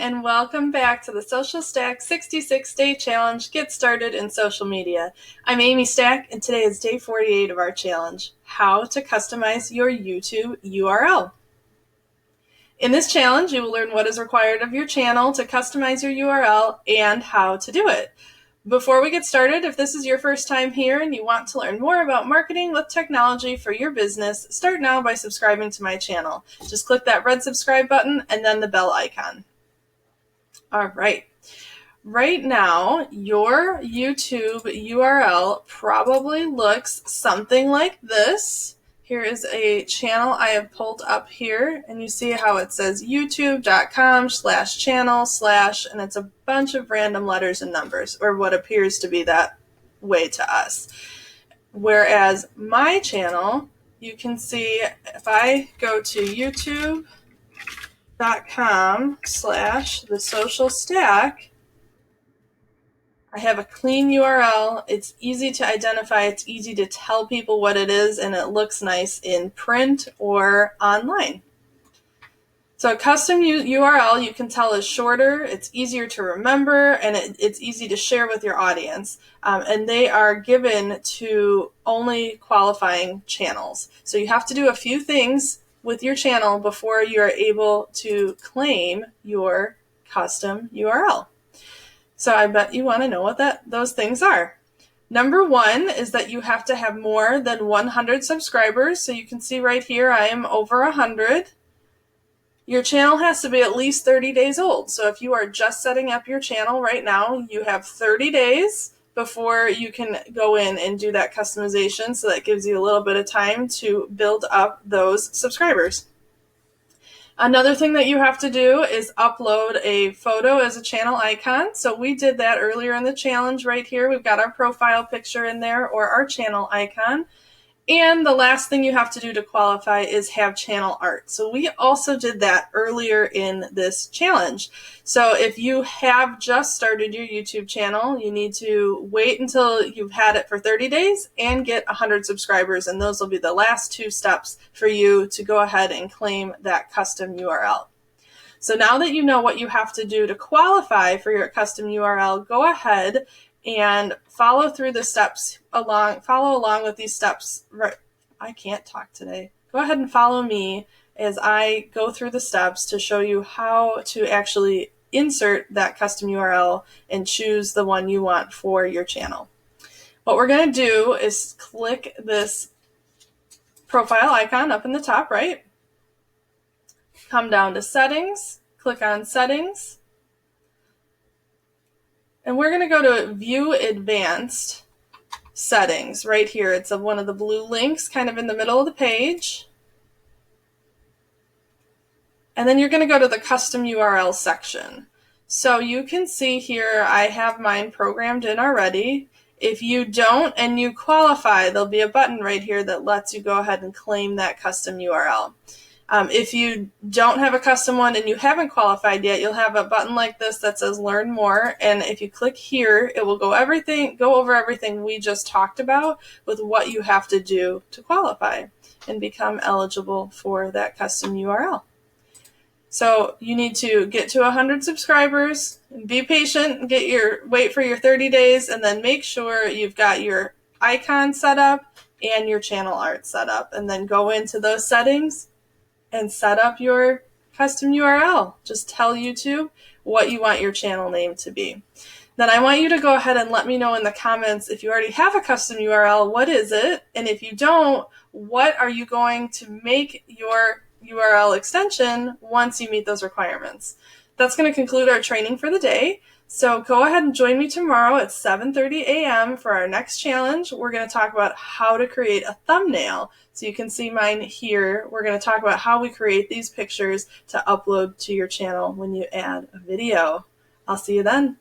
and welcome back to the Social Stack 66-Day Challenge, Get Started in Social Media. I'm Amy Stack, and today is day 48 of our challenge, How to Customize Your YouTube URL. In this challenge, you will learn what is required of your channel to customize your URL and how to do it. Before we get started, if this is your first time here and you want to learn more about marketing with technology for your business, start now by subscribing to my channel. Just click that red subscribe button and then the bell icon. All right. Right now, your YouTube URL probably looks something like this. Here is a channel I have pulled up here, and you see how it says youtube.com/channel/ and it's a bunch of random letters and numbers, or what appears to be that way to us. Whereas my channel, you can see if I go to youtube.com/the social stack, I have a clean URL. It's easy to identify. It's easy to tell people what it is, and it looks nice in print or online. So a custom URL you can tell is shorter, it's easier to remember, and it's easy to share with your audience. And they are given to only qualifying channels. So you have to do a few things with your channel before you are able to claim your custom URL. So I bet you want to know what those things are. Number one is that you have to have more than 100 subscribers. So you can see right here, I am over 100. Your channel has to be at least 30 days old. So if you are just setting up your channel right now, you have 30 days before you can go in and do that customization. So that gives you a little bit of time to build up those subscribers. Another thing that you have to do is upload a photo as a channel icon. So we did that earlier in the challenge right here. We've got our profile picture in there, or our channel icon. And the last thing you have to do to qualify is have channel art. So we also did that earlier in this challenge. So if you have just started your YouTube channel, you need to wait until you've had it for 30 days and get 100 subscribers. And those will be the last two steps for you to go ahead and claim that custom URL. So now that you know what you have to do to qualify for your custom URL, go ahead and follow through the steps follow along with these steps. Right, I can't talk today. Go ahead and follow me as I go through the steps to show you how to actually insert that custom URL and choose the one you want for your channel. What we're going to do is click this profile icon up in the top right, come down to settings, click on settings, and we're going to go to View Advanced Settings right here. It's one of the blue links kind of in the middle of the page. And then you're going to go to the Custom URL section. So you can see here I have mine programmed in already. If you don't and you qualify, there'll be a button right here that lets you go ahead and claim that custom URL. If you don't have a custom one and you haven't qualified yet, you'll have a button like this that says Learn More. And if you click here, it will go over everything we just talked about with what you have to do to qualify and become eligible for that custom URL. So you need to get to 100 subscribers, and be patient, wait for your 30 days, and then make sure you've got your icon set up and your channel art set up, and then go into those settings and set up your custom URL. Just tell YouTube what you want your channel name to be. Then I want you to go ahead and let me know in the comments if you already have a custom URL, what is it? And if you don't, what are you going to make your URL extension once you meet those requirements? That's going to conclude our training for the day. So go ahead and join me tomorrow at 7:30 a.m. for our next challenge. We're going to talk about how to create a thumbnail. So you can see mine here. We're going to talk about how we create these pictures to upload to your channel when you add a video. I'll see you then.